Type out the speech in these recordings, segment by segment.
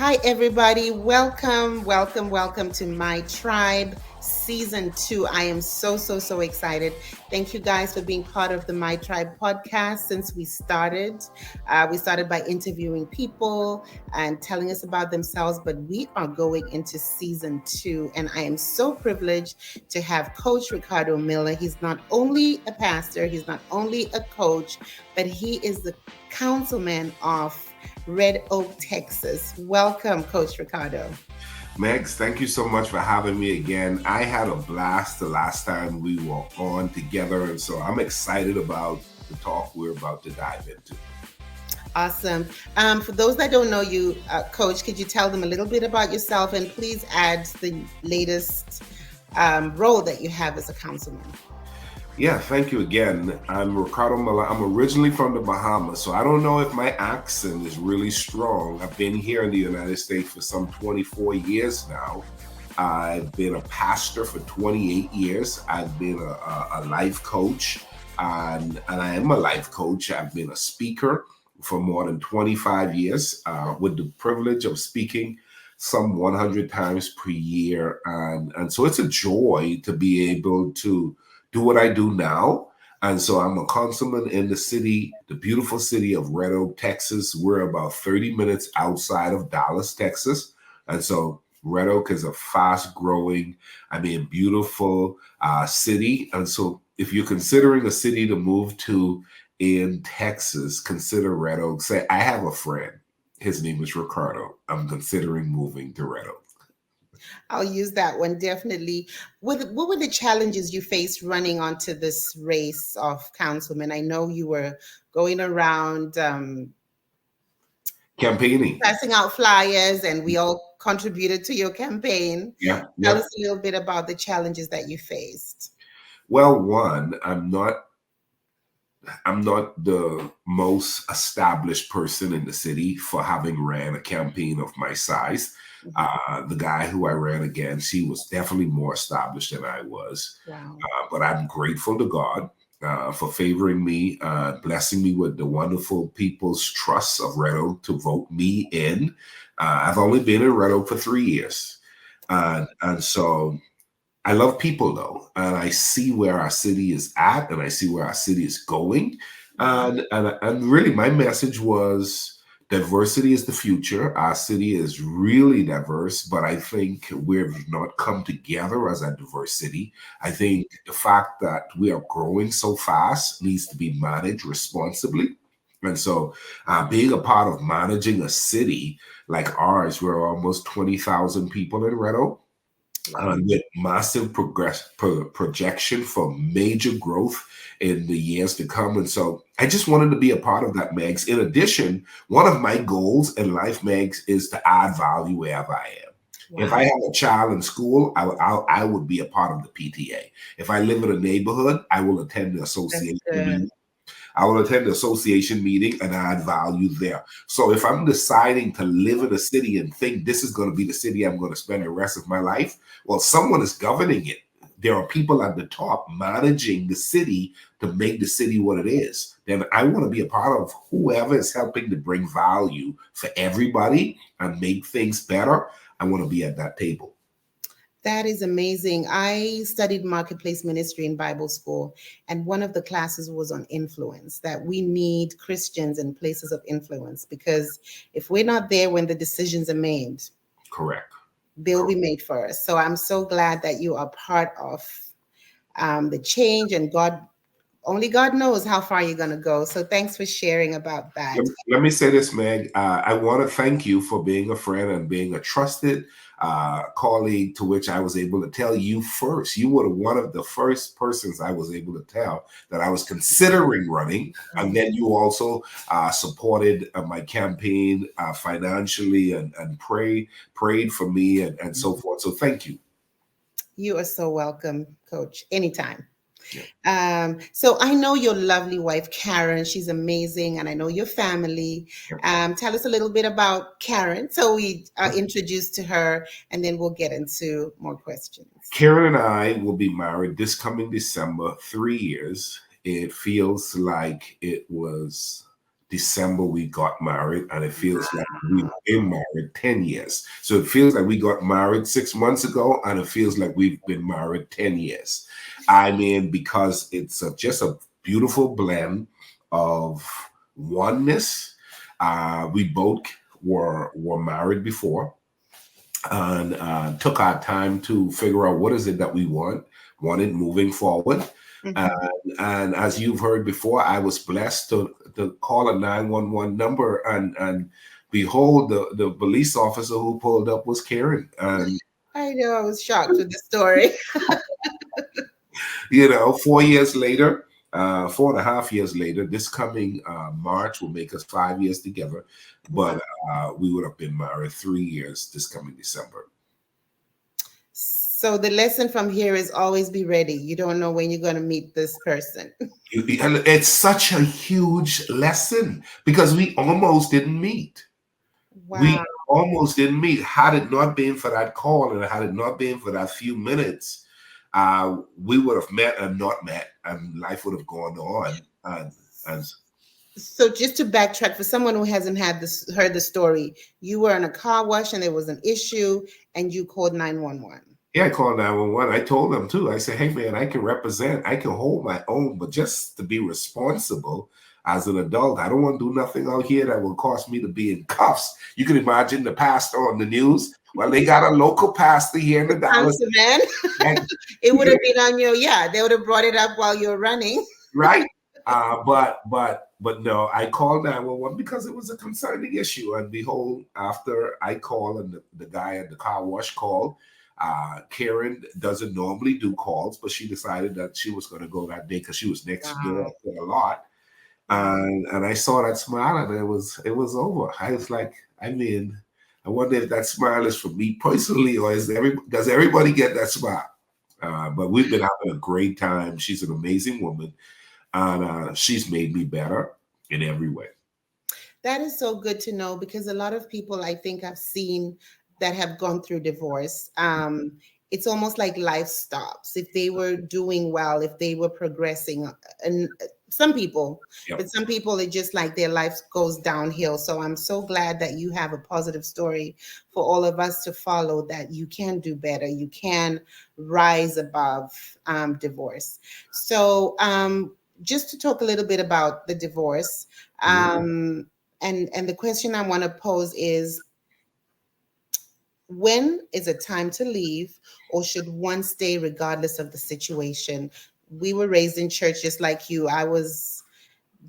Hi, everybody. Welcome to My Tribe Season 2. I am so excited. Thank you guys for being part of the My Tribe podcast since we started. We started by interviewing people and telling us about themselves, but we are going into Season 2. And I am so privileged to have Coach Ricardo Miller. He's not only a pastor, he's not only a coach, but he is the councilman of Red Oak, Texas. Welcome, Coach Ricardo. Megs, thank you so much for having me again. I had a blast the last time we were on together, and so I'm excited about the talk we're about to dive into. Awesome. For those that don't know you, Coach, could you tell them a little bit about yourself and please add the latest role that you have as a councilman? Yeah, thank you again. I'm Ricardo Miller. I'm originally from the Bahamas, so I don't know if my accent is really strong. I've been here in the United States for some 24 years now. I've been a pastor for 28 years. I've been a life coach, and I am a life coach. I've been a speaker for more than 25 years with the privilege of speaking some 100 times per year. And so it's a joy to be able to do what I do now. And so I'm a councilman in the city, the beautiful city of Red Oak, Texas. We're about 30 minutes outside of Dallas, Texas. And so Red Oak is a fast growing, beautiful city. And so if you're considering a city to move to in Texas, consider Red Oak. Say, I have a friend. His name is Ricardo. I'm considering moving to Red Oak. I'll use that one definitely. What were the challenges you faced running onto this race of councilman? I know you were going around Campaigning. passing out flyers, and we all contributed to your campaign. Yeah. Tell Yep. us a little bit about the challenges that you faced. Well, one, I'm not the most established person in the city for having ran a campaign of my size. The guy who I ran against, he was definitely more established than I was. Wow. But I'm grateful to God for favoring me, blessing me with the wonderful people's trust of Red Oak to vote me in. I've only been in Red Oak for 3 years. And so I love people though, and I see where our city is at, and I see where our city is going, and really, my message was diversity is the future. Our city is really diverse, but I think we've not come together as a diverse city. I think the fact that we are growing so fast needs to be managed responsibly. And so, being a part of managing a city like ours, we're almost 20,000 people in Red Oak with massive projection for major growth in the years to come. And so I just wanted to be a part of that, Megs. In addition, one of my goals in life, Megs, is to add value wherever I am. Wow. If I have a child in school, I would be a part of the PTA. If I live in a neighborhood, I will attend the association meeting. I will attend the association meeting and add value there. So if I'm deciding to live in a city and think this is going to be the city I'm going to spend the rest of my life, well, someone is governing it. There are people at the top managing the city to make the city what it is. Then I want to be a part of whoever is helping to bring value for everybody and make things better. I want to be at that table. That is amazing. I studied marketplace ministry in Bible school, and one of the classes was on influence, that we need Christians in places of influence, because if we're not there when the decisions are made, correct, they'll be made for us. So I'm so glad that you are part of the change, and only God knows how far you're going to go. So thanks for sharing about that. Let me say this, Meg. I want to thank you for being a friend and being a trusted colleague to which I was able to tell you first. You were one of the first persons I was able to tell that I was considering running. And then you also supported my campaign financially and prayed for me and so forth. So thank you. You are so welcome, Coach. Anytime. Yeah. So I know your lovely wife, Karen. She's amazing. And I know your family. Tell us a little bit about Karen. So we are introduced to her, and then we'll get into more questions. Karen and I will be married this coming December, 3 years. It feels like it was December we got married, and it feels like we've been Wow. married 10 years. So it feels like we got married 6 months ago, and it feels like we've been married 10 years. I mean, because it's just a beautiful blend of oneness. We both were married before, and took our time to figure out what is it that we wanted moving forward. Mhm. And as you've heard before, I was blessed to call a 911 number, and behold, the police officer who pulled up was Karen. And I know, I was shocked with the story. 4 years later, 4.5 years later, this coming March will make us 5 years together. Wow. But we would have been married 3 years this coming December. So the lesson from here is always be ready. You don't know when you're going to meet this person. And it's such a huge lesson because we almost didn't meet. We Wow. almost didn't meet. Had it not been for that call, and had it not been for that few minutes, we would have met and not met, and life would have gone on. And So just to backtrack for someone who hasn't had this heard the story, you were in a car wash and there was an issue and you called 911. yeah, I called 911. I told them too. I said, hey, man, I can represent, I can hold my own, but just to be responsible as an adult, I don't want to do nothing out here that will cause me to be in cuffs. You can imagine the pastor on the news. Well, they got a local pastor here in the Dallas. Councilman, And, it would have been on your, yeah, they would have brought it up while you were running. right? But no, I called 911 because it was a concerning issue. And behold, after I call and the guy at the car wash called, Karen doesn't normally do calls, but she decided that she was going to go that day because she was next door Wow. to a lot. Wow. And I saw that smile, and it was over. I was like, I mean, I wonder if that smile is for me personally, or does everybody get that smile? But we've been having a great time. She's an amazing woman, and she's made me better in every way. That is so good to know because a lot of people I think I've seen that have gone through divorce, it's almost like life stops. If they were doing well, if they were progressing, and some people, Yep. but some people it just like their life goes downhill. So I'm so glad that you have a positive story for all of us to follow. That you can do better, you can rise above divorce. So just to talk a little bit about the divorce. Mhm. And the question I want to pose is, when is it time to leave, or should one stay regardless of the situation? We were raised in church just like you. I was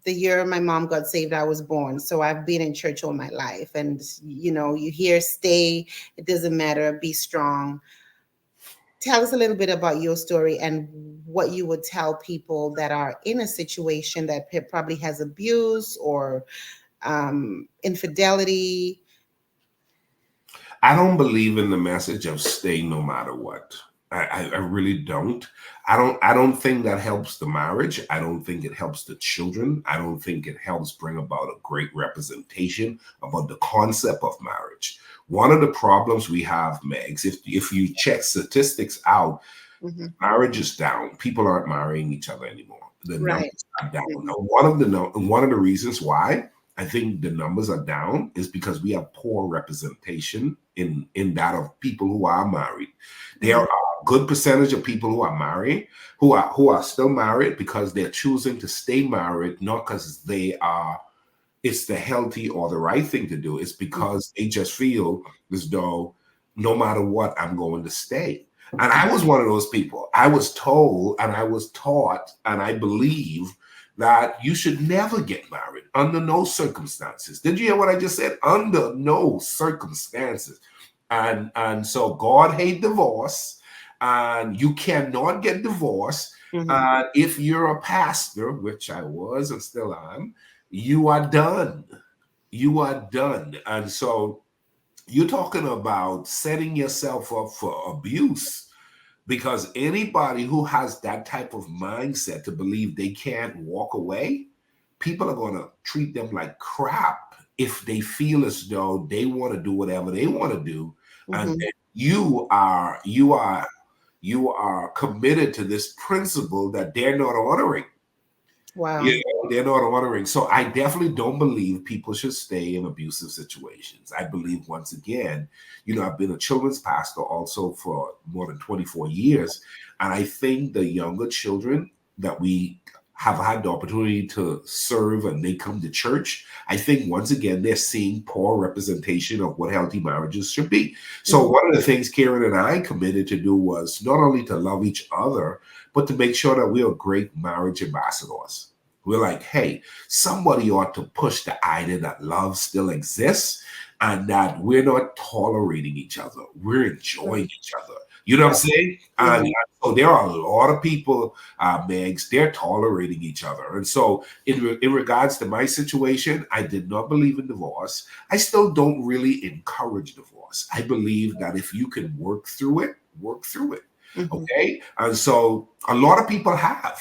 the year my mom got saved, I was born. So I've been in church all my life. And you hear stay, it doesn't matter, be strong. Tell us a little bit about your story and what you would tell people that are in a situation that probably has abuse or infidelity. I don't believe in the message of stay no matter what. I really don't. I don't think that helps the marriage. I don't think it helps the children. I don't think it helps bring about a great representation about the concept of marriage. One of the problems we have, Megs, if you check statistics out, Mhm. marriage is down. People aren't marrying each other anymore. The Right. numbers are down. Mhm. Now, one of the reasons why I think the numbers are down is because we have poor representation in that of people who are married. There Mhm. are a good percentage of people who are married, who are still married because they're choosing to stay married, not because it's the healthy or the right thing to do. It's because they just feel as though no matter what, I'm going to stay. And I was one of those people. I was told and I was taught and I believe that you should never get married under no circumstances. Did you hear what I just said? Under no circumstances. And so God hate divorce, and you cannot get divorced. Mhm. If you're a pastor, which I was and still am, you are done. You are done. And so you're talking about setting yourself up for abuse, because anybody who has that type of mindset to believe they can't walk away, people are going to treat them like crap if they feel as though they want to do whatever they want to do, and Mhm. then you are committed to this principle that they're not honoring. Wow. they're not honoring. So I definitely don't believe people should stay in abusive situations. I believe, once again, I've been a children's pastor also for more than 24 years. And I think the younger children that we have had the opportunity to serve and they come to church, I think once again, they're seeing poor representation of what healthy marriages should be. So Mhm. one of the things Karen and I committed to do was not only to love each other, but to make sure that we are great marriage ambassadors. We're like, hey, somebody ought to push the idea that love still exists and that we're not tolerating each other. We're enjoying each other. You know what I'm Right. saying? And Mhm. so there are a lot of people, Megs, they're tolerating each other. And so in regards to my situation, I did not believe in divorce. I still don't really encourage divorce. I believe that if you can work through it, work through it. Mhm. Okay. And so a lot of people have.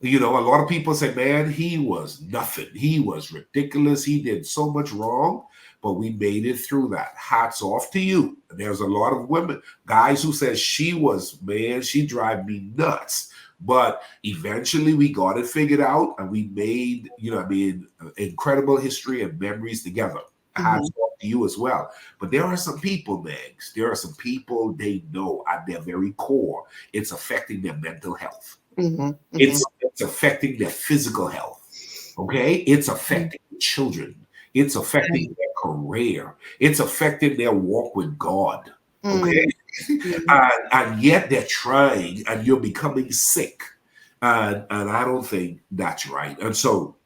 A lot of people say, man, he was nothing. He was ridiculous. He did so much wrong, but we made it through that. Hats off to you. And there's a lot of women, guys who says she was, man, she drive me nuts. But eventually we got it figured out and we made, incredible history and memories together. Mhm. Hats off to you as well. But there are some people, Megs, there are some people they know at their very core, it's affecting their mental health. Mhm. Mhm. It's affecting their physical health. Okay, it's Mhm. affecting children. It's affecting their career. It's affecting their walk with God. Okay, Mhm. Mhm. and yet they're trying, and you're becoming sick. And I don't think that's right. And so,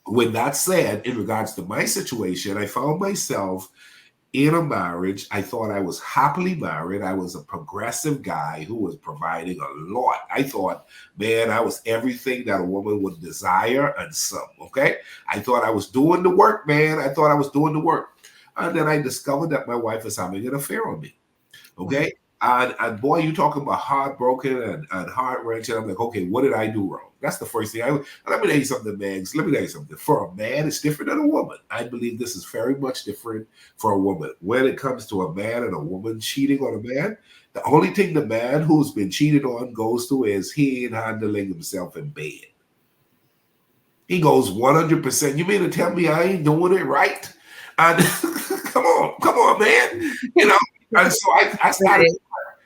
with that said, in regards to my situation, I found myself in a marriage. I thought I was happily married. I was a progressive guy who was providing a lot. I thought, man, I was everything that a woman would desire and some. Okay. I thought I was doing the work, man. I thought I was doing the work. And then I discovered that my wife is having an affair on me. Wow. Okay. And boy, you talking about heartbroken and heart wrenching. I'm like, okay, what did I do wrong? That's the first thing. Let me tell you something, Megs. Let me tell you something. For a man, it's different than a woman. I believe this is very much different for a woman. When it comes to a man and a woman cheating on a man, the only thing the man who's been cheated on goes to is he ain't handling himself in bed. He goes 100%. You mean to tell me I ain't doing it right? And come on, man. You know. And so Right.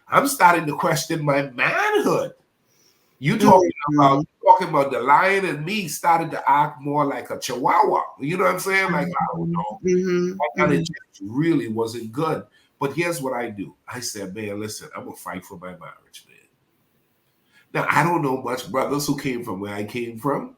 I'm starting to question my manhood. You Mhm. talking about the lion and me started to act more like a chihuahua. You know what I'm saying? Like, I don't Mhm. know. Mhm. And it Mhm. just really wasn't good. But here's what I do. I said, man, listen, I'm gonna fight for my marriage, man. Now, I don't know much brothers who came from where I came from.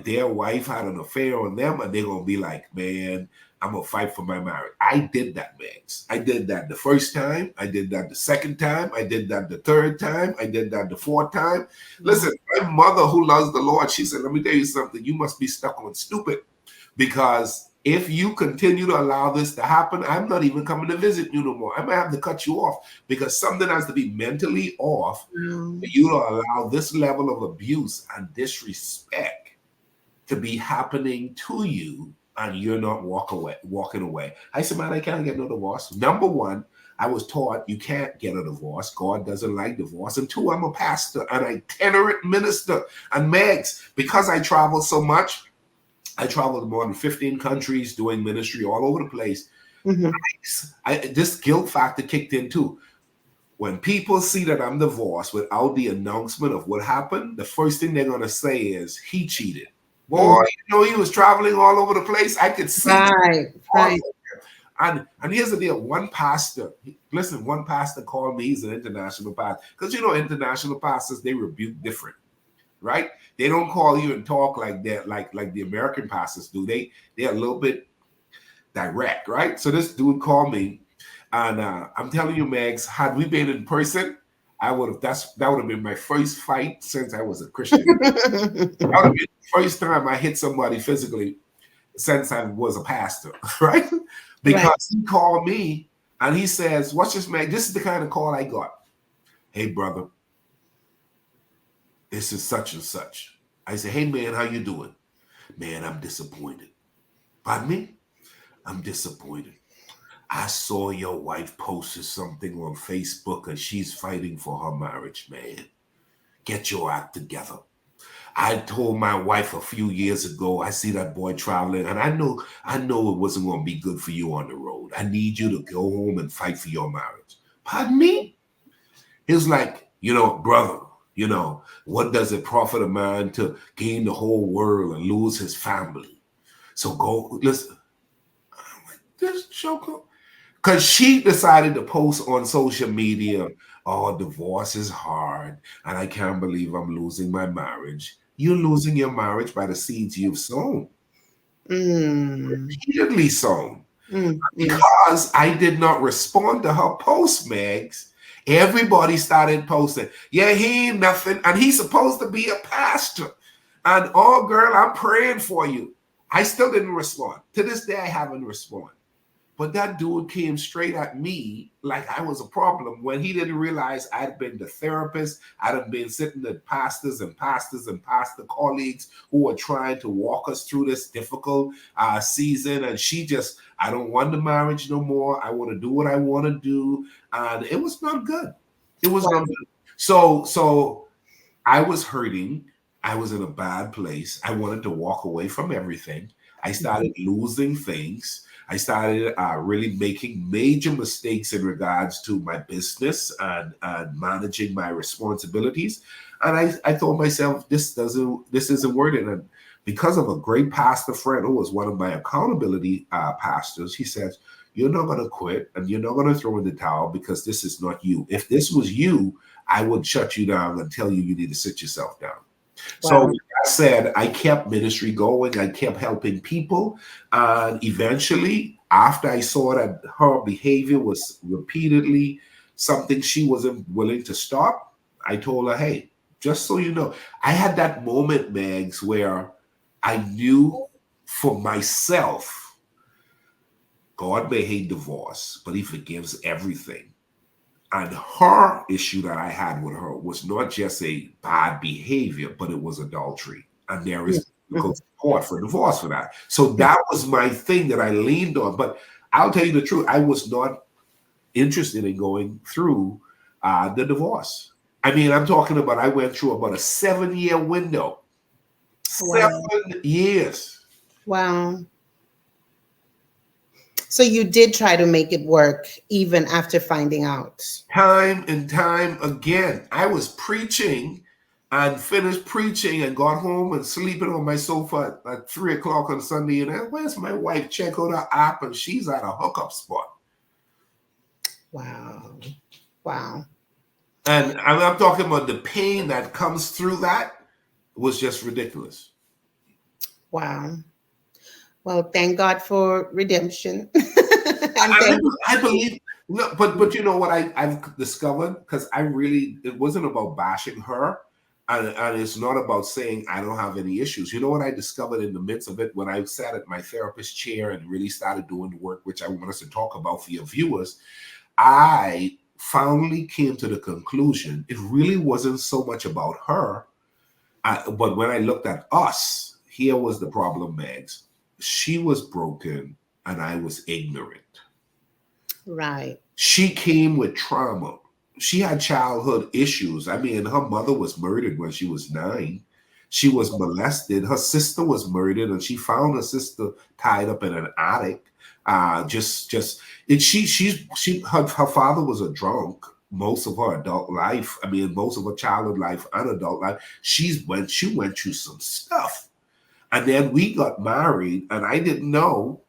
Their wife had an affair on them, and they're gonna be like, "Man, I'm gonna fight for my marriage." I did that, Max. I did that the first time. I did that the second time. I did that the third time. I did that the fourth time. Wow. Listen, my mother, who loves the Lord, she said, "Let me tell you something. You must be stuck on stupid." Because if you continue to allow this to happen, I'm not even coming to visit you no more. I might have to cut you off because something has to be mentally off for Wow. you to allow this level of abuse and disrespect to be happening to you and you're not walking away. I said, man, I can't get no divorce. Number one, I was taught you can't get a divorce. God doesn't like divorce. And two, I'm a pastor, an itinerant minister. And Megs, because I travel so much, I traveled to more than 15 countries doing ministry all over the place. Mhm. This guilt factor kicked in too. When people see that I'm divorced without the announcement of what happened, the first thing they're going to say is, he cheated. Boy, Mhm. he was traveling all over the place. I could see that. Right. All Right. over. And here's the deal. One pastor called me. He's an international pastor. Because international pastors, they rebuke different, right? They don't call you and talk like that, like the American pastors do. They're a little bit direct, right? So this dude called me, and I'm telling you, Megs, had we been in person, I would have. That would have been my first fight since I was a Christian. That would have been the first time I hit somebody physically since I was a pastor, right? Right. Because he called me and he says, "What's this, man? This is the kind of call I got. Hey, brother, this is such and such." I said, "Hey, man, how you doing? Man, I'm disappointed. Pardon me? I'm disappointed. I saw your wife posted something on Facebook and she's fighting for her marriage, man. Get your act together." I told my wife a few years ago, I see that boy traveling, and I know it wasn't going to be good for you on the road. I need you to go home and fight for your marriage. Pardon me? He was like, brother, what does it profit a man to gain the whole world and lose his family? So go, listen, I'm like, this joker. Because she decided to post on social media, oh, divorce is hard, and I can't believe I'm losing my marriage. You're losing your marriage by the seeds you've sown, Mm, repeatedly sown. mm. Because I did not respond to her post, Megs, everybody started posting, yeah, he ain't nothing, and he's supposed to be a pastor. And oh, girl, I'm praying for you. I still didn't respond. To this day, I haven't responded. But that dude came straight at me like I was a problem when he didn't realize I'd been the therapist. I'd been sitting with pastors and pastor colleagues who were trying to walk us through this difficult season. And she just, I don't want the marriage no more. I want to do what I want to do. And it was not good. It was Wow. not good. So I was hurting. I was in a bad place. I wanted to walk away from everything. I started losing things. I started really making major mistakes in regards to my business and managing my responsibilities. And I told myself, this isn't worth it. And because of a great pastor friend who was one of my accountability pastors, he says, you're not going to quit and you're not going to throw in the towel because this is not you. If this was you, I would shut you down and tell you need to sit yourself down. So Wow. like I said, I kept ministry going. I kept helping people. And eventually, after I saw that her behavior was repeatedly something she wasn't willing to stop, I told her, hey, just so you know, I had that moment, Megs, where I knew for myself, God may hate divorce, but he forgives everything. And her issue that I had with her was not just a bad behavior, but it was adultery. And there Mm, is mm, biblical support for divorce for that. So that was my thing that I leaned on. But I'll tell you the truth, I was not interested in going through the divorce. I mean, I'm talking about I went through about a 7-year window. wow. 7 years. Wow. So you did try to make it work even after finding out. Time and time again. I was preaching and finished preaching and got home and sleeping on my sofa at 3 o'clock on Sunday. And where's my wife? Check out her app and she's at a hookup spot. Wow. Wow. And I'm talking about the pain that comes through that was just ridiculous. Wow. Well, thank God for redemption. And I, thank I believe, no, but you know what I've discovered, because I really, it wasn't about bashing her, and it's not about saying I don't have any issues. You know what I discovered in the midst of it when I sat at my therapist chair and really started doing the work, which I want us to talk about for your viewers. I finally came to the conclusion it really wasn't so much about her, but when I looked at us, here was the problem, Megs. She was broken and I was ignorant. right. She came with trauma. She had childhood issues. I mean, her mother was murdered when she was 9. She was molested. Her sister was murdered, and she found her sister tied up in an attic. Just it. Her father was a drunk most of her adult life. I mean, most of her childhood life and adult life. She went through some stuff, and then we got married, and I didn't know.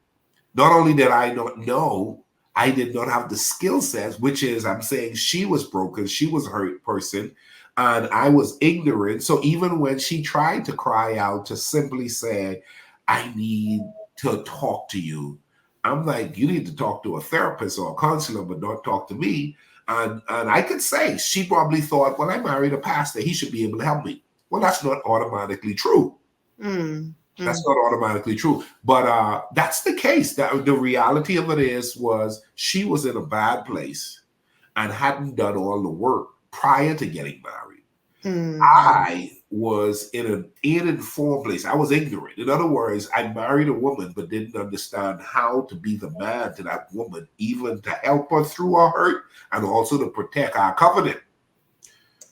Not only did I not know, I did not have the skill sets, which is I'm saying she was broken, she was a hurt person, and I was ignorant. So even when she tried to cry out to simply say, I need to talk to you, I'm like, you need to talk to a therapist or a counselor, but not talk to me. And I could say she probably thought, well, I married a pastor, he should be able to help me. Well, that's not automatically true. Mm, That's mm. not automatically true, but that's the case. That the reality of it was she was in a bad place and hadn't done all the work prior to getting married. Mhm. I was in an uninformed place. I was ignorant. In other words, I married a woman but didn't understand how to be the man to that woman, even to help her through her hurt and also to protect our covenant.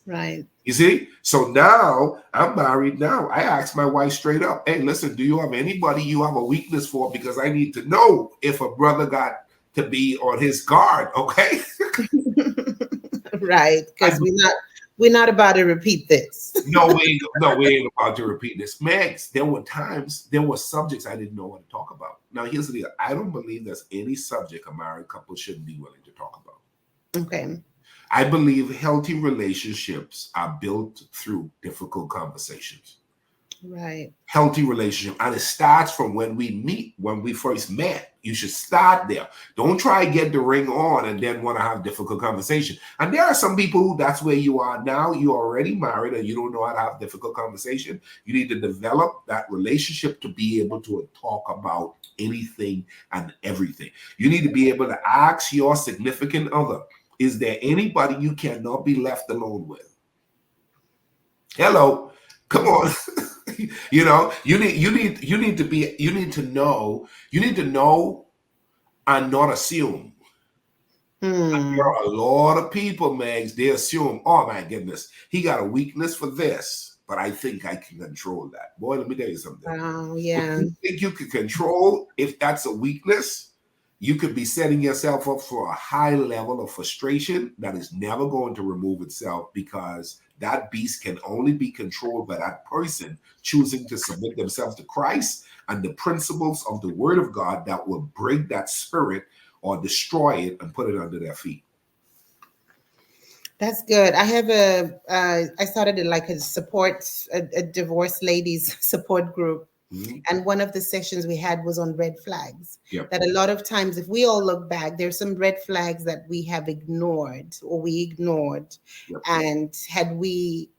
Right. You see? So now I'm married now. I asked my wife straight up, hey, listen, do you have anybody you have a weakness for? Because I need to know if a brother got to be on his guard, okay? Right. I, Because we're not about to repeat this. no, we ain't about to repeat this. Max, there were times, there were subjects I didn't know what to talk about. Now, here's the deal. I don't believe there's any subject a married couple shouldn't be willing to talk about. Okay. I believe healthy relationships are built through difficult conversations. Right. Healthy relationship, and it starts from when we meet, when we first met. You should start there. Don't try to get the ring on and then want to have difficult conversation. And there are some people who that's where you are now. You're already married and you don't know how to have difficult conversation. You need to develop that relationship to be able to talk about anything and everything. You need to be able to ask your significant other, is there anybody you cannot be left alone with? Hello, come on. You need to know and not assume. There Hmm. are a lot of people, Mags, they assume, oh my goodness, he got a weakness for this, but I think I can control that. Boy, let me tell you something. Wow. If Yeah. you think you can control, if that's a weakness, you could be setting yourself up for a high level of frustration that is never going to remove itself, because that beast can only be controlled by that person choosing to submit themselves to Christ and the principles of the word of God that will break that spirit or destroy it and put it under their feet. That's good. I have I started like a divorced ladies support group. Mhm. And one of the sessions we had was on red flags. Yep. That a lot of times, if we all look back, there's some red flags that we have ignored or we ignored. Yep. And had we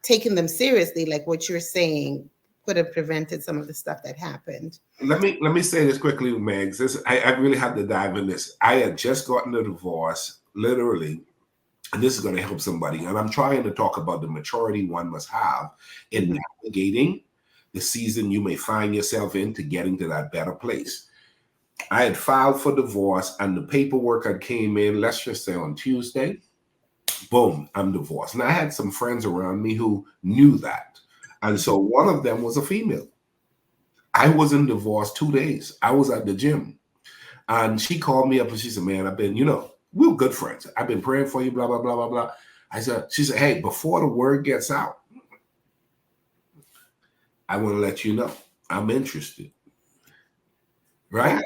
taken them seriously, like what you're saying, could have prevented some of the stuff that happened. Let me say this quickly, Megs. I really had to dive in this. I had just gotten a divorce, literally, and this is going to help somebody. And I'm trying to talk about the maturity one must have in Mhm. navigating the season you may find yourself in to getting to that better place. I had filed for divorce, and the paperwork had came in, let's just say on Tuesday. Boom, I'm divorced. And I had some friends around me who knew that. And so one of them was a female. I was in divorce 2 days. I was at the gym. And she called me up and she said, man, I've been, we were good friends. I've been praying for you, blah, blah, blah, blah, blah. She said, hey, before the word gets out, I want to let you know I'm interested. Wow. Right?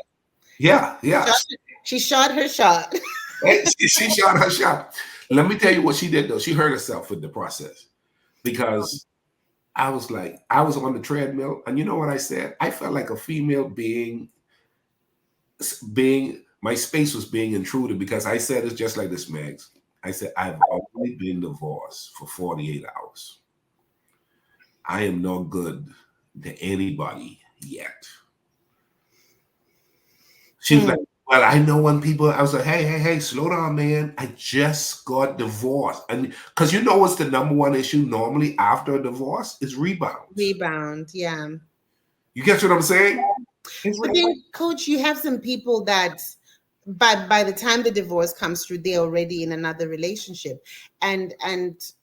Yeah, yeah. Shot- She shot her shot. Hey, she shot her shot. Let me tell you what she did though. She hurt herself with the process, because I was like, I was on the treadmill, and you know what I said? I felt like a female being my space was being intruded, because I said it's just like this, Megs. I said, I've only been divorced for 48 hours. I am no good to anybody yet. She was Hmm. like, well, I know when people, I was like, hey, slow down, man. I just got divorced. And because you know what's the number one issue normally after a divorce is rebounds. Rebound. Yeah. You get what I'm saying? It's But like, then, coach, you have some people that by the time the divorce comes through, they're already in another relationship. And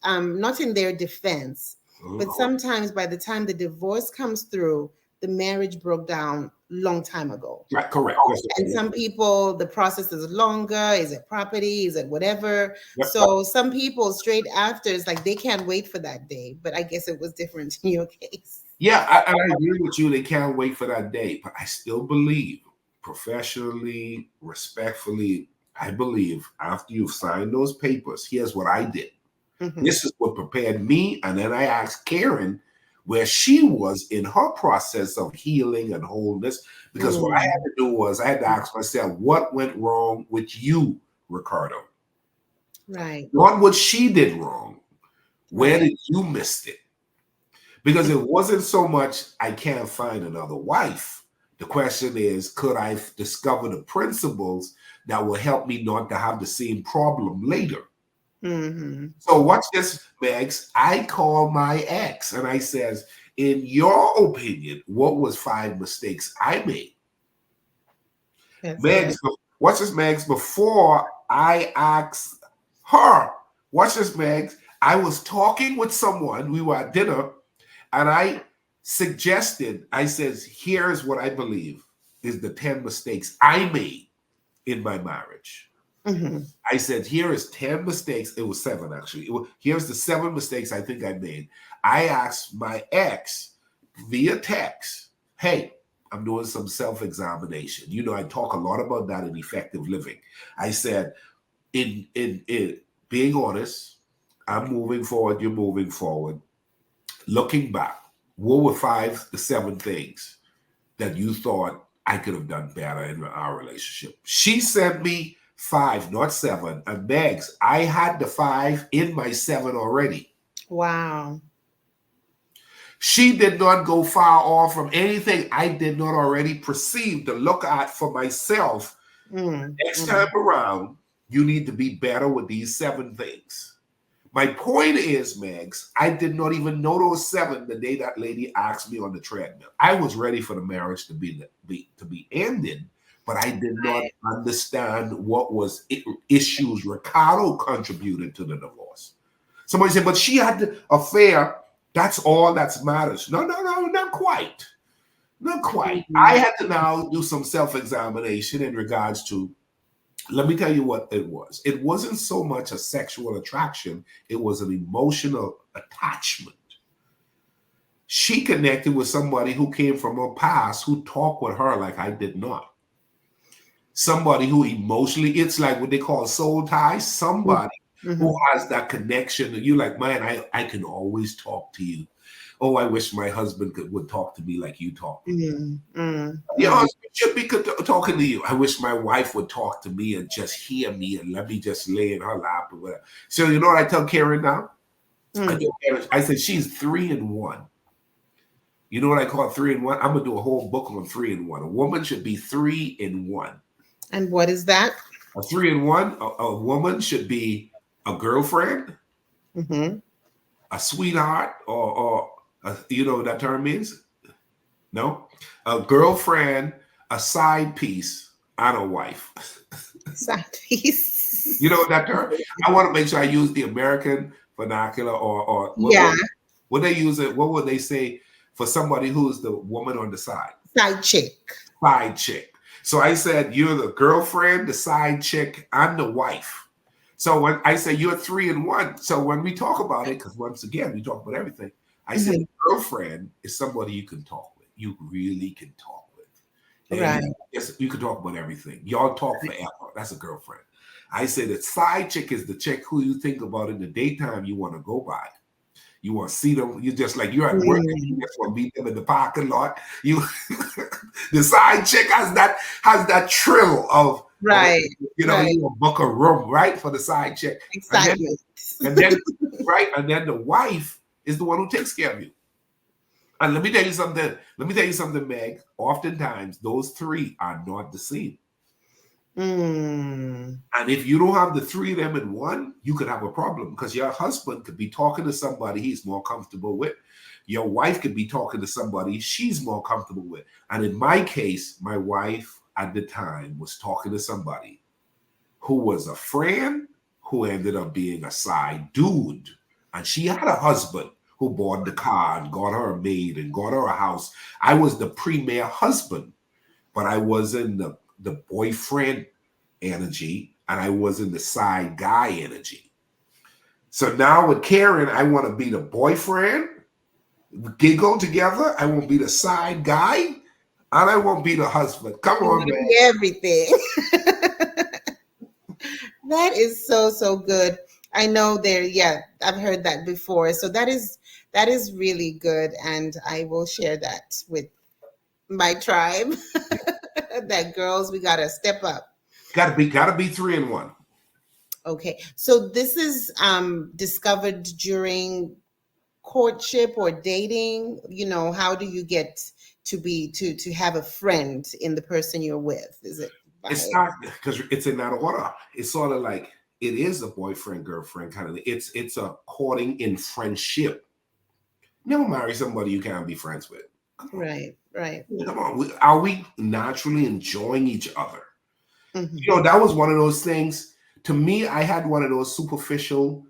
not in their defense, but oh, sometimes by the time the divorce comes through, the marriage broke down long time ago. right, correct. And some people, the process is longer. Is it property? Is it whatever? Yep. So some people straight after, it's like they can't wait for that day. But I guess it was different in your case. Yeah, I agree with you. They can't wait for that day, but I still believe, professionally, respectfully, I believe after you've signed those papers, here's what I did. Mhm. This is what prepared me. And then I asked Karen where she was in her process of healing and wholeness. Because what I had Mm. to do was I had to ask myself, what went wrong with you, Ricardo? Right, Not what she did wrong. Where right. did you miss it? Because it wasn't so much I can't find another wife. The question is, could I discover the principles that will help me not to have the same problem later? Hmm. So watch this, Megs. I call my ex and I says, in your opinion, what was 5 mistakes I made? That's Megs, good. watch this, Megs. Before I ask her, watch this, Megs. I was talking with someone, we were at dinner, and I suggested, I says, here's what I believe is the 10 mistakes I made in my marriage. Mm-hmm. I said, here is 10 mistakes. It was 7, actually. Here's the 7 mistakes I think I made. I asked my ex via text, hey, I'm doing some self-examination. You know, I talk a lot about that in effective living. I said, in being honest, I'm moving forward, you're moving forward. Looking back, what were 5 to 7 things that you thought I could have done better in our relationship? She sent me 5, not 7. And Megs, I had the 5 in my 7 already. Wow. She did not go far off from anything I did not already perceive to look at for myself. Next time around, you need to be better with these 7 things. My point is, Megs, I did not even know those 7 the day that lady asked me on the treadmill. I was ready for the marriage to be ended, but I did not understand what was issues Ricardo contributed to the divorce. Somebody said, but she had the affair. That's all that matters. No, not quite. Not quite. I had to now do some self-examination in regards to, let me tell you what it was. It wasn't so much a sexual attraction. It was an emotional attachment. She connected with somebody who came from her past, who talked with her like I did not. Somebody who emotionally, it's like what they call soul ties. Somebody who has that connection. You like, man, I can always talk to you. Oh, I wish my husband would talk to me like you talk. Your husband should be talking to you. I wish my wife would talk to me and just hear me and let me just lay in her lap or whatever. So you know what I tell Karen now? I said, she's 3 in 1. You know what I call 3 in 1? I'm going to do a whole book on 3 in 1. A woman should be 3 in 1. And what is that? A 3 in 1, a woman should be a girlfriend, a sweetheart, or you know what that term means? No? A girlfriend, a side piece, and a wife. Side piece. You know what that term? I want to make sure I use the American vernacular or what they use it. What would they say for somebody who's the woman on the side? Side chick. Side chick. So I said, you're the girlfriend, the side chick, and the wife. So when I say you're 3 in 1, so when we talk about it, because once again, we talk about everything, I said girlfriend is somebody you can talk with. You really can talk with. And yes, you can talk about everything. Y'all talk forever. That's a girlfriend. I said the side chick is the chick who you think about in the daytime you want to go by. You want to see them. You just like you're at work and you just want to meet them in the parking lot. You the side chick has that trill of you know, you will book a room, right? For the side chick. Excitement. And then and then the wife is the one who takes care of you. And let me tell you something, Meg. Oftentimes, those 3 are not the same. And if you don't have the 3 of them in 1, you could have a problem because your husband could be talking to somebody he's more comfortable with. Your wife could be talking to somebody she's more comfortable with. And in my case, my wife at the time was talking to somebody who was a friend who ended up being a side dude. And she had a husband who bought the car and got her a maid and got her a house. I was the premier husband, but I wasn't the boyfriend energy and I wasn't the side guy energy. So now with Karen, I want to be the boyfriend, giggle together. I won't be the side guy and I won't be the husband. Come on, man. Everything. That is so good. I know I've heard that before. So that is really good. And I will share that with my tribe. That girls, we gotta step up. Gotta be 3 in 1. Okay. So this is discovered during courtship or dating. You know, how do you get to have a friend in the person you're with? Is it It's not because it's in that order. It's sort of like it is a boyfriend, girlfriend kind of thing. It's a courting in friendship. Never marry somebody you can't be friends with. Right. Come on. Are we naturally enjoying each other? You know, that was one of those things. To me, I had one of those superficial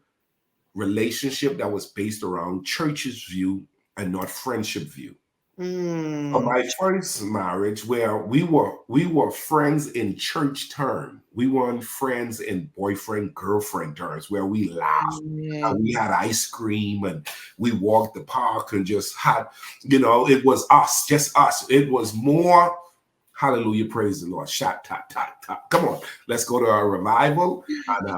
relationship that was based around church's view and not friendship view. For Mm. my first marriage, where we were friends in church term, we weren't friends in boyfriend girlfriend terms, where we laughed Yeah. and we had ice cream and we walked the park and just had, it was us, just us. It was more. Hallelujah, praise the Lord. Shot, top, top, top. Come on, let's go to our revival. And,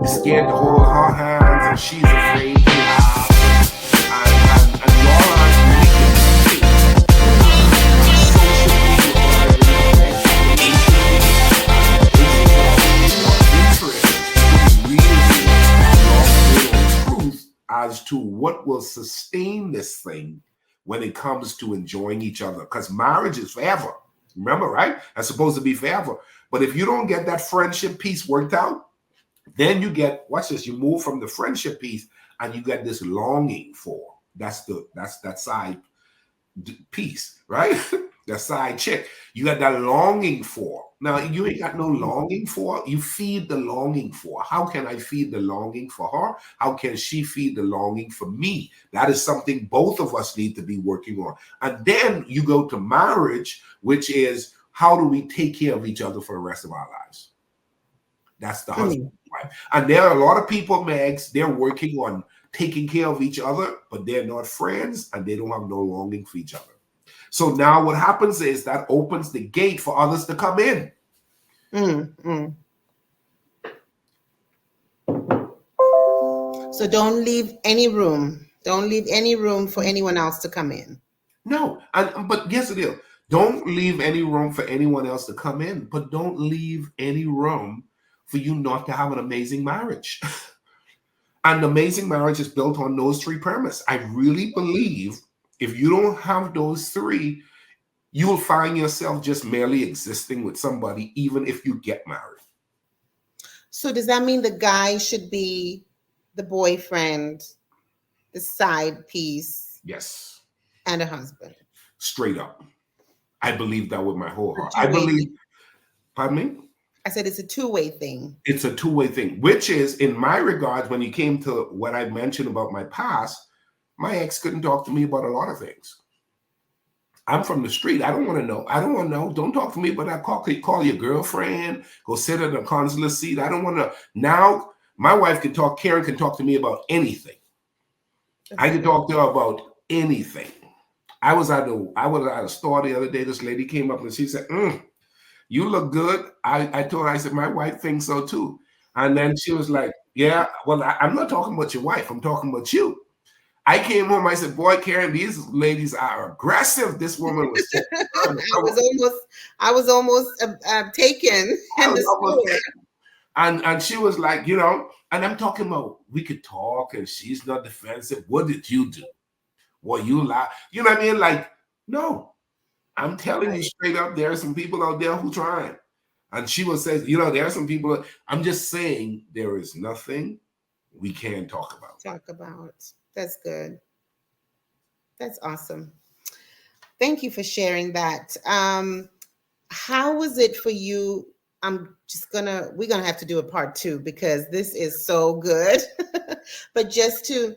scared to hold her hands, and she's afraid to laugh. And we all are as to what will sustain this thing when it comes to enjoying each other. Because marriage is forever. Remember, right? That's supposed to be forever. But if you don't get that friendship piece worked out, then you get, watch this, you move from the friendship piece and you get this longing for. That's that side piece, right? That side chick. You got that longing for. Now, you ain't got no longing for. You feed the longing for. How can I feed the longing for her? How can she feed the longing for me? That is something both of us need to be working on. And then you go to marriage, which is how do we take care of each other for the rest of our lives? That's the husband and wife. And there are a lot of people, Megs, they're working on taking care of each other, but they're not friends and they don't have no longing for each other. So now what happens is that opens the gate for others to come in. So don't leave any room. Don't leave any room for anyone else to come in. No, but here's the deal. Don't leave any room for anyone else to come in, but don't leave any room for you not to have an amazing marriage. An amazing marriage is built on those three premises. I really believe if you don't have those three, you will find yourself just merely existing with somebody, even if you get married. So does that mean the guy should be the boyfriend, the side piece? Yes. And a husband? Straight up. I believe that with my whole heart. I believe, pardon me? I said it's a two-way thing. It's a two-way thing, which is, in my regards, when you came to what I mentioned about my past, my ex couldn't talk to me about a lot of things. I'm from the street. I don't want to know. I don't want to know. Don't talk to me about that. Call your girlfriend. Go sit in a consular seat. I don't want to. Now, my wife can talk. Karen can talk to me about anything. I can talk to her about anything. I was at a store the other day. This lady came up and she said, "You look good." I told her, I said, "My wife thinks so too." And then she was like, "Yeah, well, I'm not talking about your wife. I'm talking about you." I came home. I said, "Boy, Karen, these ladies are aggressive." This woman was. I was almost taken in the store. And she was like, and I'm talking about we could talk, and she's not defensive. What did you do? Well, you lie. You know what I mean? Like, no, I'm telling you straight up, there are some people out there who trying. And she will say, there are some people. I'm just saying there is nothing we can talk about. That's good. That's awesome. Thank you for sharing that. How was it for you? We're gonna have to do a part 2 because this is so good. But just to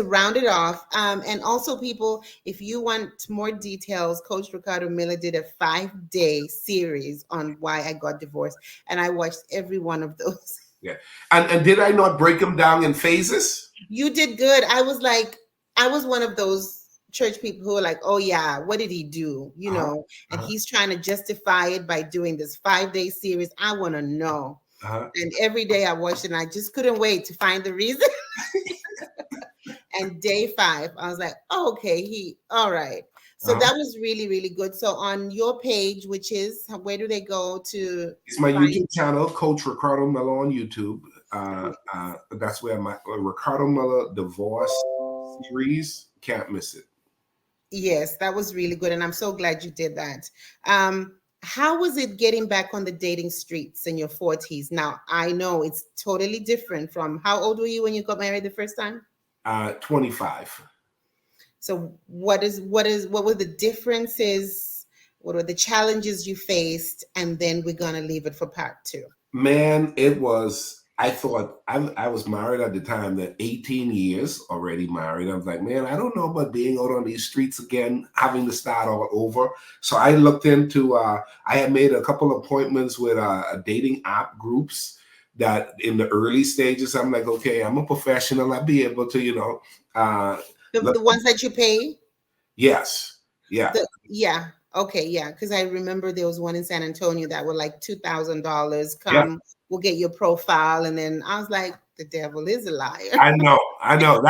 round it off, and also people, if you want more details, Coach Ricardo Miller did a 5-day series on why I got divorced, and I watched every one of those. Yeah, and did I not break them down in phases? You did good. I was one of those church people who are like, "Oh yeah, what did he do?" And he's trying to justify it by doing this 5-day series. I want to know. And every day I watched it and I just couldn't wait to find the reason. And day 5, I was like, oh, okay, all right. So that was really, really good. So on your page, which is, where do they go to? It's my YouTube channel, Coach Ricardo Miller on YouTube. That's where my Ricardo Miller Divorce series, can't miss it. Yes, that was really good. And I'm so glad you did that. How was it getting back on the dating streets in your 40s? Now, I know it's totally different from, how old were you when you got married the first time? 25. So what were the differences? What were the challenges you faced? And then we're going to leave it for part 2. Man, it was I thought I was married at the time, that 18 years already married. I was like, man, I don't know about being out on these streets again, having to start all over. So I looked into, I had made a couple appointments with dating app groups that in the early stages, I'm like, okay, I'm a professional. I'll be able to, The look. ones that you pay? Yes. Yeah. Yeah. Okay. Yeah. Because I remember there was one in San Antonio that were like $2,000. Yeah. Come, we'll get your profile. And then I was like, the devil is a liar. I know. I know.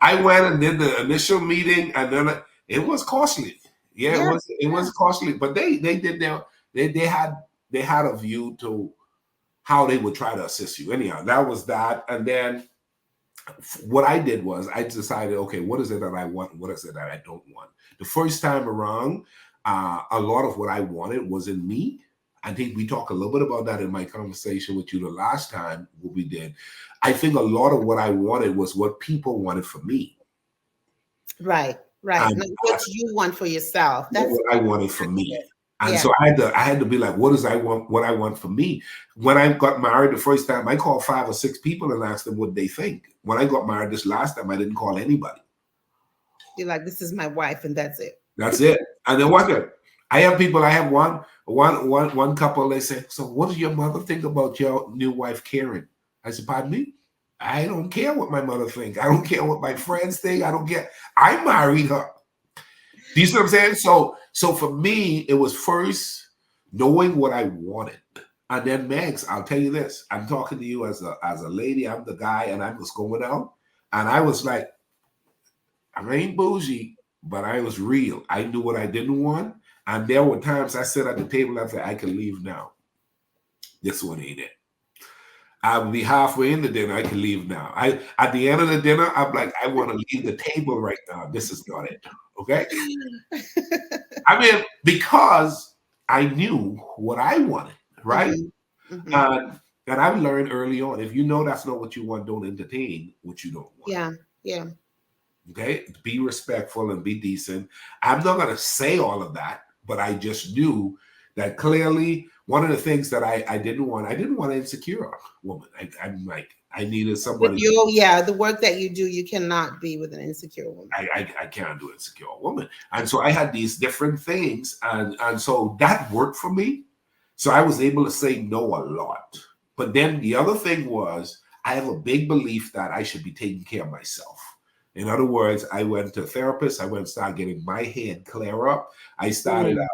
I went and did the initial meeting, and then it was costly. Yeah, it Yeah. was. It Yeah. was costly, but they did their they had a view to how they would try to assist you. Anyhow, that was that. And then what I did was I decided, okay, what is it that I want? What is it that I don't want? The first time around, a lot of what I wanted was in me. I think we talked a little bit about that in my conversation with you the last time what we did. I think a lot of what I wanted was what people wanted for me. Right. Right. And Not what you want for yourself. That's what I wanted for that's me. it. And Yeah. so I had to be like, what does I want, what I want for me? When I got married the first time, I called 5 or 6 people and asked them what they think. When I got married this last time, I didn't call anybody. You're like, this is my wife, and that's it. That's it. And then what? I have people. I have one couple. They say, "So, what does your mother think about your new wife, Karen?" I said, "Pardon me. I don't care what my mother thinks. I don't care what my friends think. I don't care. I married her." Do you see what I'm saying? So for me, it was first knowing what I wanted, and then Megs, I'll tell you this: I'm talking to you as a lady. I'm the guy, and I was going out, and I was like, I ain't bougie, but I was real. I knew what I didn't want. And there were times I sat at the table and I said, I can leave now. This one ain't it. I'll be halfway in the dinner. I can leave now. I At the end of the dinner, I'm like, I want to leave the table right now. This is not it. Okay. I mean, because I knew what I wanted, right? Hmm. Hmm. And I've learned early on, if you know that's not what you want, don't entertain what you don't want. Yeah. Yeah. Okay, be respectful and be decent. I'm not going to say all of that, but I just knew that clearly one of the things that I didn't want an insecure woman. I'm like, I needed With somebody. you, yeah, the work that you do, you cannot be with an insecure woman. I can't do insecure woman. And so I had these different things, and so that worked for me. So I was able to say no a lot. But then the other thing was, I have a big belief that I should be taking care of myself. In other words, I went to a therapist. I went and started getting my head clear up. I started Mm.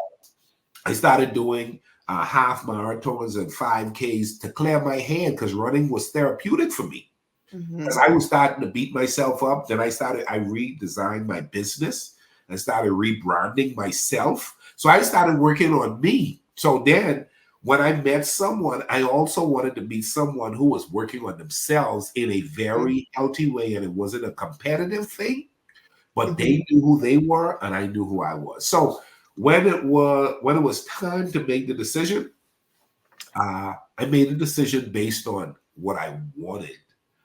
I started doing half marathons and 5Ks to clear my head because running was therapeutic for me. As Hmm. I was starting to beat myself up, then I redesigned my business and started rebranding myself. So I started working on me. So then when I met someone, I also wanted to meet someone who was working on themselves in a very healthy way. And it wasn't a competitive thing, but Hmm. they knew who they were and I knew who I was. So when it was time to make the decision, I made a decision based on what I wanted,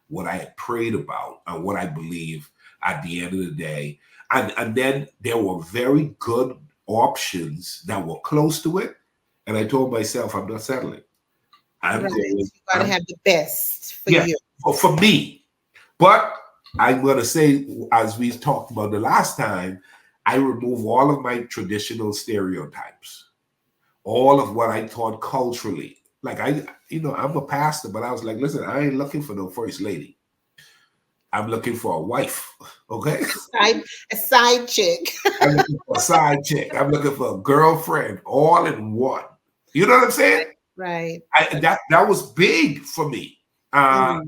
what I had prayed about, and what I believe at the end of the day. And then there were very good options that were close to it. And I told myself, I'm not settling. I'm Right. going, You got to have the best for yeah, you. for me. But I'm going to say, as we talked about the last time, I remove all of my traditional stereotypes, all of what I taught culturally. Like I'm a pastor, but I was like, listen, I ain't looking for no first lady. I'm looking for a wife. Okay. Side, a side chick. I'm looking for a side chick. I'm looking for a girlfriend, all in one. You know what I'm saying? Right. That was big for me. Hmm.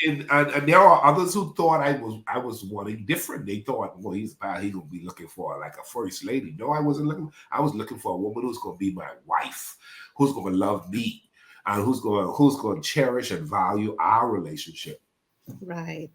And there are others who thought I was wanting different. They thought, well, he's gonna be looking for like a first lady. No, I wasn't looking. I was looking for a woman who's gonna be my wife, who's gonna love me, and who's going to cherish and value our relationship. Right.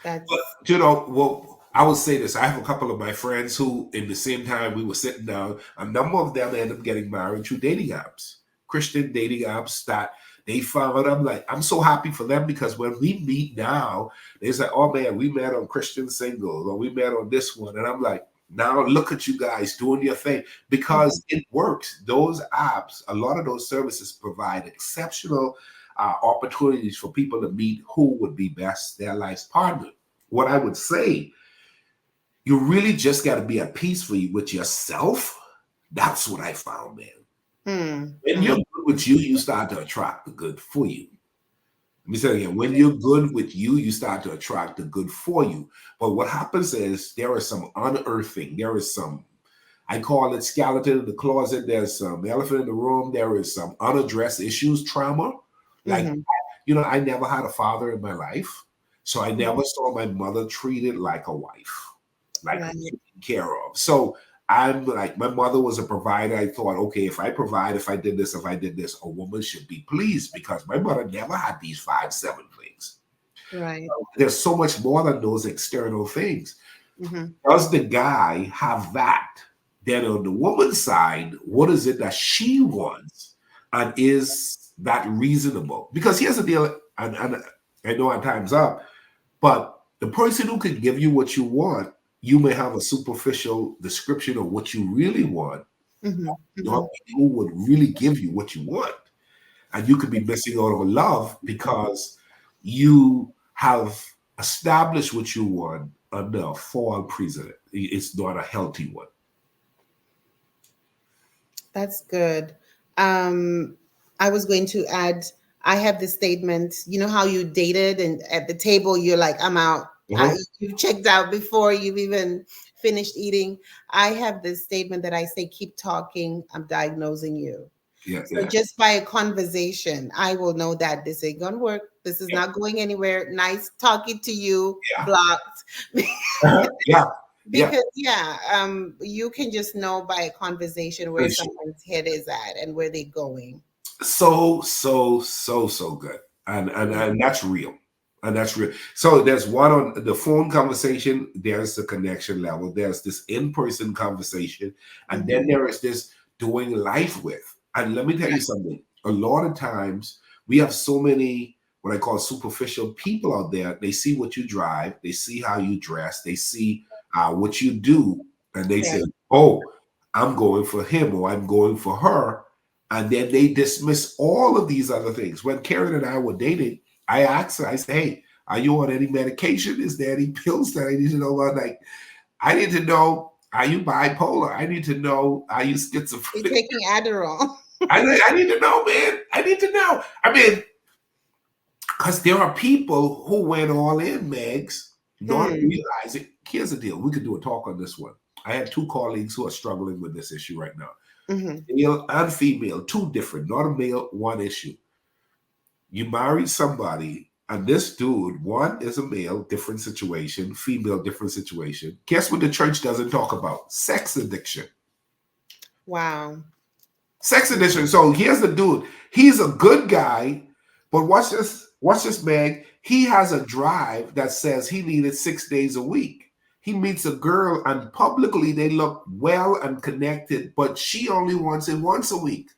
But That's well, I would say this. I have a couple of my friends who, in the same time we were sitting down, a number of them end up getting married through dating apps, Christian dating apps that they found. I'm like, I'm so happy for them because when we meet now, they say, oh man, we met on Christian Singles or we met on this one. And I'm like, now look at you guys doing your thing mhm. because it works. Those apps, a lot of those services provide exceptional opportunities for people to meet who would be best their life's partner. What I would say, you really just got to be at peace with yourself. That's what I found, man. When you're good with you, you start to attract the good for you. Let me say it again. When you're good with you, you start to attract the good for you. But what happens is there is some unearthing. There is some, I call it skeleton in the closet. There's some elephant in the room. There is some unaddressed issues, trauma. Like, I never had a father in my life. So I never saw my mother treated like a wife, like taken care of. So I'm like, my mother was a provider. I thought, okay, if I provide, if I did this, a woman should be pleased, because my mother never had these 5, 7 things. Right. There's so much more than those external things. Does the guy have that? Then on the woman's side, what is it that she wants? And is that reasonable? Because here's the deal, and I know our time's up, but the person who can give you what you want, you may have a superficial description of what you really want, not who would really give you what you want. And you could be missing out on love because you have established what you want under a false precedent. It's not a healthy one. That's good. I was going to add, I have this statement, you know how you dated and at the table, you're like, I'm out. You've checked out before you've even finished eating. I have this statement that I say, keep talking, I'm diagnosing you. So just by a conversation, I will know that this ain't gonna work. This is not going anywhere. Nice talking to you, blocked. Because you can just know by a conversation where someone's head is at and where they're going. So good. And that's real. And that's real. So there's one on the phone conversation, there's the connection level, there's this in-person conversation, and then there is this doing life with. And let me tell you something. A lot of times we have so many what I call superficial people out there. They see what you drive, they see how you dress, they see what you do, and they say, oh, I'm going for him or I'm going for her. And then they dismiss all of these other things. When Karen and I were dating, I asked her, I said, hey, are you on any medication? Is there any pills that I need to know about? Like, I need to know, are you bipolar? I need to know, are you schizophrenic? You're taking Adderall. I need to know, man. I need to know. I mean, because there are people who went all in, Megs, not realizing. Here's the deal. We could do a talk on this one. I had 2 colleagues who are struggling with this issue right now. Male and female, 2 different, not a male, one issue. You married somebody, and this dude, one is a male, different situation, female, different situation. Guess what the church doesn't talk about? Sex addiction. Wow. Sex addiction. So here's the dude. He's a good guy, but watch this, Meg. He has a drive that says he needed 6 days a week. He meets a girl and publicly they look well and connected, but she only wants it once a week.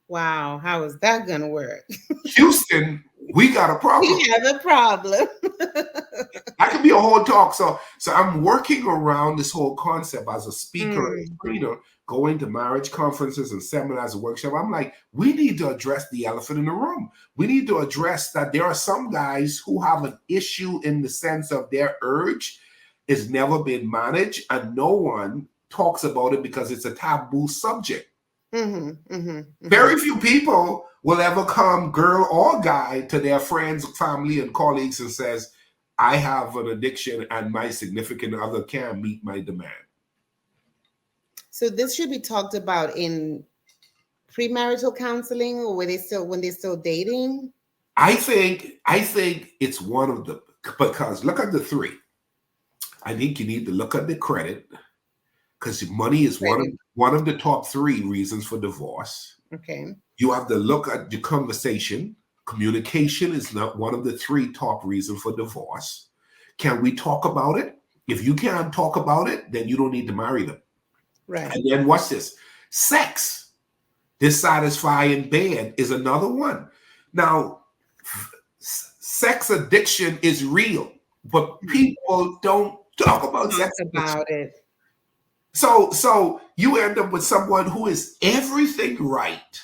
Wow, how is that going to work? Houston, we got a problem. We have a problem. That could be a whole talk. So I'm working around this whole concept as a speaker and trainer, going to marriage conferences and seminars and workshops. I'm like, we need to address the elephant in the room. We need to address that there are some guys who have an issue in the sense of their urge is never been managed and no one talks about it because it's a taboo subject. Very few people will ever come, girl or guy, to their friends, family, and colleagues and says, I have an addiction and my significant other can't meet my demand. So this should be talked about in premarital counseling or when they're still dating? I think it's one of the, because look at the 3. I think you need to look at the credit, because money is one of the top 3 reasons for divorce. Okay. You have to look at the conversation. Communication is not one of the 3 top reasons for divorce. Can we talk about it? If you can't talk about it, then you don't need to marry them. Right. And then watch this. Sex, dissatisfying bed is another one. Now, sex addiction is real, but people don't talk about sex addiction. So you end up with someone who is everything right,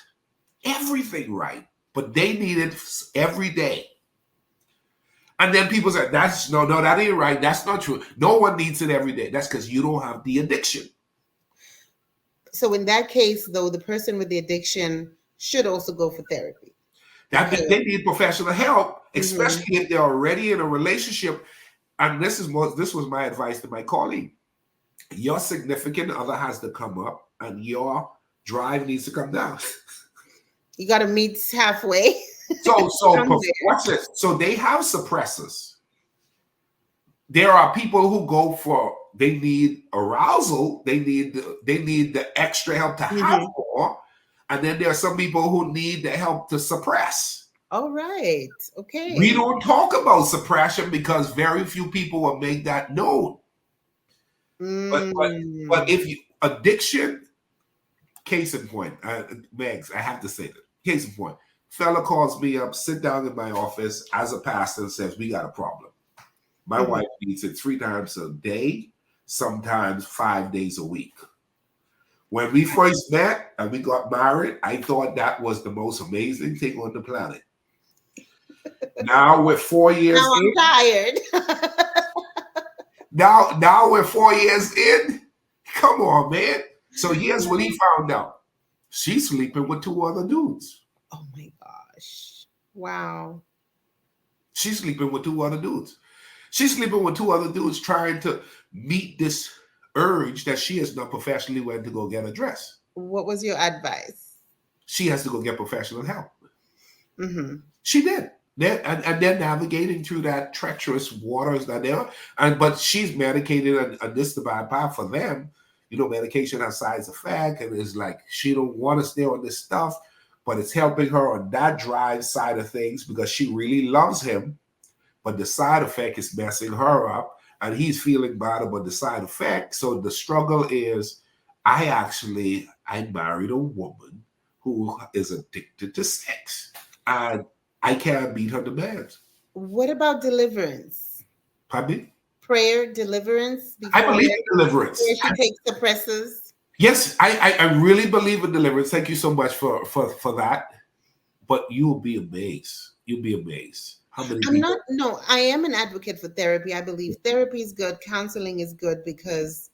but they need it every day. And then people say, that's no, that ain't right. That's not true. No one needs it every day. That's because you don't have the addiction. So in that case, though, the person with the addiction should also go for therapy. That they need professional help, especially Mm-hmm. if they're already in a relationship. And this was my advice to my colleague. Your significant other has to come up, and your drive needs to come down. You got to meet halfway. So Somewhere. watch this. So they have suppressors. There are people who go for, they need arousal, they need the extra help to have Mm-hmm. more, and then there are some people who need the help to suppress. All right. We Okay. don't talk about suppression because very few people will make that known. But Mm. if you addiction, case in point, Megs, I have to say that. Case in point, fella calls me up, sit down in my office as a pastor and says, we got a problem. My Mm-hmm. wife needs it 3 times a day, sometimes 5 days a week. When we first met and we got married, I thought that was the most amazing thing on the planet. Now we're 4 years Now I'm in. tired. Now we're 4 years in. Come on, man. So here's what he found out. She's sleeping with 2 other dudes. Oh my gosh. Wow. She's sleeping with 2 other dudes. She's sleeping with 2 other dudes trying to meet this urge that she has not professionally went to go get addressed. What was your advice? She has to go get professional help. Mm-hmm. She did. And they're navigating through that treacherous waters that they are. But she's medicated, and this is the bad part for them. You know, medication has side effects, and it's like she don't want to stay on this stuff, but it's helping her on that drive side of things because she really loves him. But the side effect is messing her up, and he's feeling bad about the side effect. So the struggle is, I married a woman who is addicted to sex, and I can't meet her demands. What about deliverance? Pardon me? Prayer, deliverance I before believe in deliverance. she takes suppressors. Yes, I really believe in deliverance. Thank you so much for that. But you'll be amazed. You'll be amazed how many I'm not, people. no, I am an advocate for therapy. I believe therapy is good, counseling is good because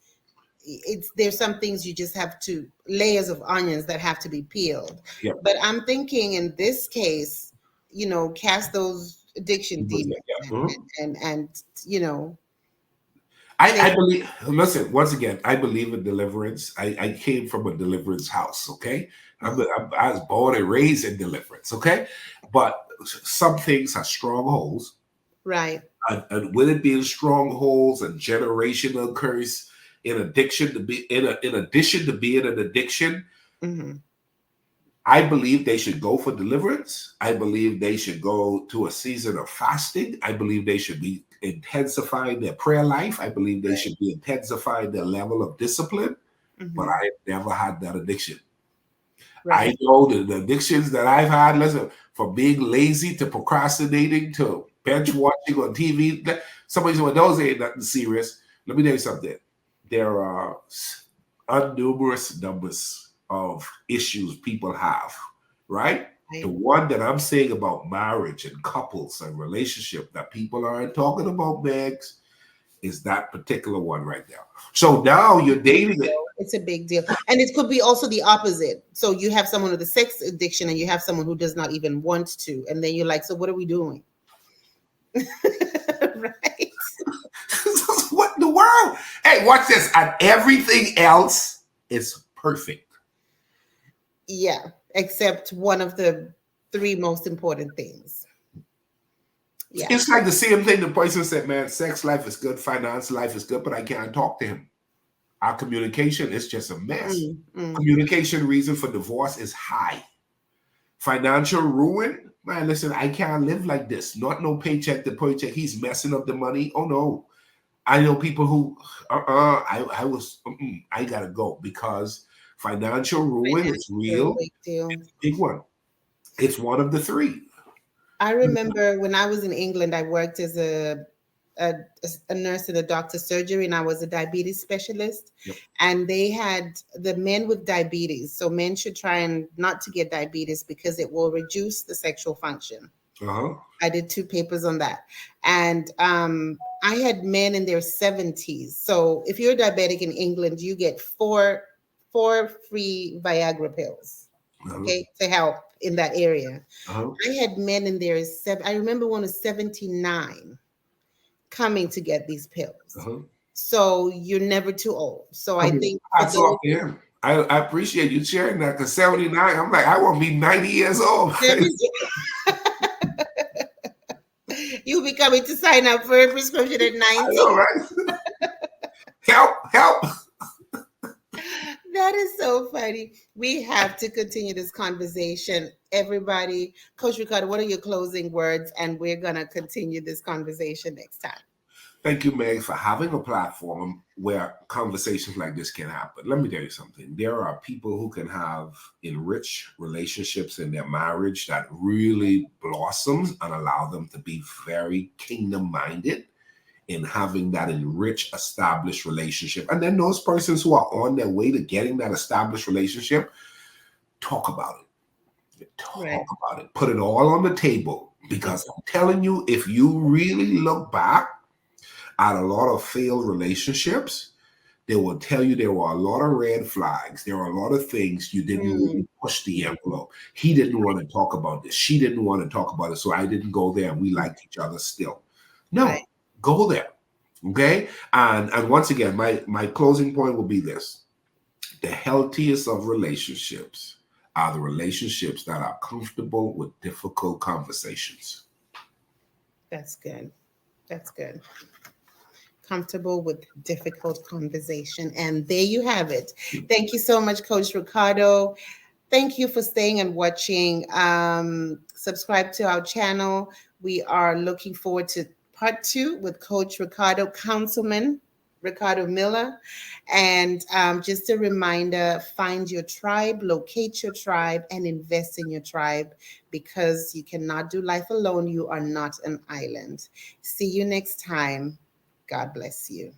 there's some things you just have to, layers of onions that have to be peeled. Yeah, But I'm thinking in this case, cast those addiction demons yeah. Mhm. and I think, believe, listen, once again, I believe in deliverance. I came from a deliverance house, okay? I was born and raised in deliverance, okay? But some things are strongholds. right. And with it being strongholds and generational curse, in addiction to be in addition to being an addiction, Hmm. I believe they should go for deliverance. I believe they should go to a season of fasting. I believe they should be intensifying their prayer life. I believe they Right. should be intensifying their level of discipline. But Hmm. I never had that addiction. I Right. know the addictions that I've had, listen, from being lazy to procrastinating to bench watching on TV. Somebody said, well, those ain't nothing serious. Let me tell you something. There are unnumerous numbers of issues people have, right? The Right. one that I'm saying about marriage and couples and relationship that people aren't talking about, Megs, is that particular one right now. So now you're dating it. It's a big deal. And it could be also the opposite. So you have someone with a sex addiction and you have someone who does not even want to. And then you're like, so what are we doing? Right. What in the world? Hey, watch this. And everything else is perfect. Yeah. Except one of the three most important things. Yeah. It's like the same thing the person said, man, sex life is good, finance life is good, but I can't talk to him. Our communication is just a mess. Mm, mm. Communication reason for divorce is high. Financial ruin, man, listen, I can't live like this. Not no paycheck to paycheck. He's messing up the money. Oh no. I know people who, I gotta go because financial ruin is Financial, real. big deal. It's a big one. It's one of the three. I remember when I was in England, I worked as a a, a nurse and a doctor's surgery, and I was a diabetes specialist. Yep. And they had the men with diabetes. So men should try and not to get diabetes because it will reduce the sexual function. Uh-huh. I did 2 papers on that. And I had men in their 70s. So if you're diabetic in England, you get four free Viagra pills, Uh-huh. okay, to help in that area. Uh-huh. I had men in their I remember one was 79 coming to get these pills. Uh-huh. So you're never too old. So I I mean, think for hats those off to him. I appreciate you sharing that because 79, I'm like, I want to be 90 years old. you'll be coming to sign up for a prescription at I 90. know, right? Help, help. That is so funny. We have to continue this conversation. Everybody, Coach Ricardo, what are your closing words? And we're going to continue this conversation next time. Thank you, Meg, for having a platform where conversations like this can happen. Let me tell you something. There are people who can have enriched relationships in their marriage that really blossoms and allow them to be very kingdom minded in having that enriched, established relationship. And then those persons who are on their way to getting that established relationship, talk about it. Right. Talk about it. Put it all on the table. Because I'm telling you, if you really look back at a lot of failed relationships, they will tell you there were a lot of red flags. There were a lot of things you didn't really push the envelope. He didn't want to talk about this. She didn't want to talk about it. So I didn't go there and we liked each other still. No, Right. go there. Okay. And once again, my closing point will be this. The healthiest of relationships are the relationships that are comfortable with difficult conversations. That's good. That's good. Comfortable with difficult conversation. And there you have it. Thank you so much, Coach Ricardo. Thank you for staying and watching. Subscribe to our channel. We are looking forward to part 2 with Coach Ricardo, Councilman Ricardo Miller. And just a reminder, find your tribe, locate your tribe, and invest in your tribe because you cannot do life alone. You are not an island. See you next time. God bless you.